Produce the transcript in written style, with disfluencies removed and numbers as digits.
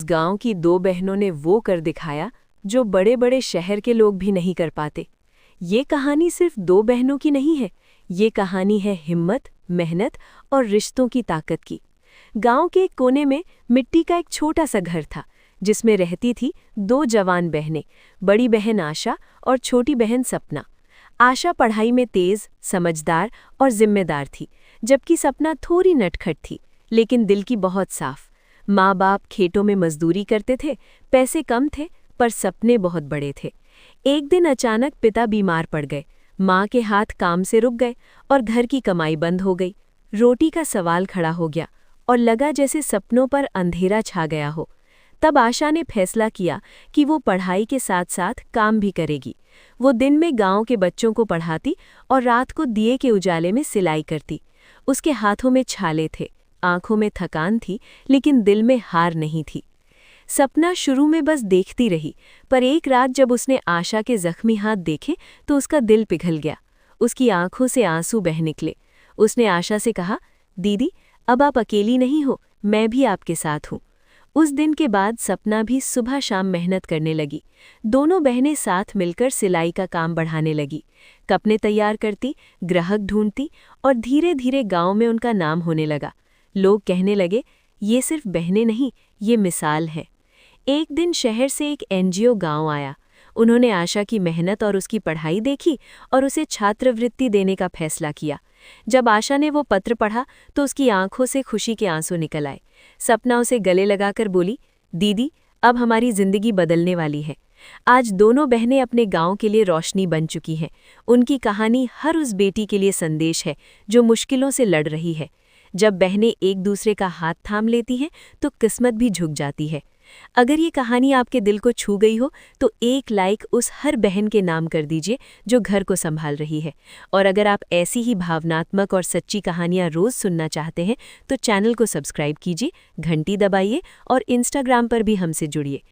गांव की दो बहनों ने वो कर दिखाया जो बड़े बड़े शहर के लोग भी नहीं कर पाते। ये कहानी सिर्फ दो बहनों की नहीं है, ये कहानी है हिम्मत, मेहनत और रिश्तों की ताकत की। गांव के एक कोने में मिट्टी का एक छोटा सा घर था, जिसमें रहती थी दो जवान बहनें, बड़ी बहन आशा और छोटी बहन सपना। आशा पढ़ाई में तेज, समझदार और जिम्मेदार थी, जबकि सपना थोड़ी नटखट थी, लेकिन दिल की बहुत साफ। माँ बाप खेतों में मजदूरी करते थे, पैसे कम थे पर सपने बहुत बड़े थे। एक दिन अचानक पिता बीमार पड़ गए, माँ के हाथ काम से रुक गए और घर की कमाई बंद हो गई। रोटी का सवाल खड़ा हो गया और लगा जैसे सपनों पर अंधेरा छा गया हो। तब आशा ने फैसला किया कि वो पढ़ाई के साथ साथ काम भी करेगी। वो दिन में गांव के बच्चों को पढ़ाती और रात को दिए के उजाले में सिलाई करती। उसके हाथों में छाले थे, आंखों में थकान थी, लेकिन दिल में हार नहीं थी। सपना शुरू में बस देखती रही, पर एक रात जब उसने आशा के जख्मी हाथ देखे तो उसका दिल पिघल गया। उसकी आंखों से आंसू बह निकले। उसने आशा से कहा, दीदी, अब आप अकेली नहीं हो, मैं भी आपके साथ हूँ। उस दिन के बाद सपना भी सुबह शाम मेहनत करने लगी। दोनों बहनें साथ मिलकर सिलाई का काम बढ़ाने लगी। कपड़े तैयार करती, ग्राहक ढूंढती और धीरे धीरे गांव में उनका नाम होने लगा। लोग कहने लगे, ये सिर्फ बहनें नहीं, ये मिसाल है। एक दिन शहर से एक एनजीओ गांव आया। उन्होंने आशा की मेहनत और उसकी पढ़ाई देखी और उसे छात्रवृत्ति देने का फैसला किया। जब आशा ने वो पत्र पढ़ा तो उसकी आंखों से खुशी के आंसू निकल आए। सपना उसे गले लगाकर बोली, दीदी, अब हमारी जिंदगी बदलने वाली है। आज दोनों बहनें अपने गांव के लिए रोशनी बन चुकी हैं। उनकी कहानी हर उस बेटी के लिए संदेश है जो मुश्किलों से लड़ रही है। जब बहनें एक दूसरे का हाथ थाम लेती हैं तो किस्मत भी झुक जाती है। अगर ये कहानी आपके दिल को छू गई हो तो एक लाइक उस हर बहन के नाम कर दीजिए जो घर को संभाल रही है। और अगर आप ऐसी ही भावनात्मक और सच्ची कहानियाँ रोज़ सुनना चाहते हैं तो चैनल को सब्सक्राइब कीजिए, घंटी दबाइए और इंस्टाग्राम पर भी हमसे जुड़िए।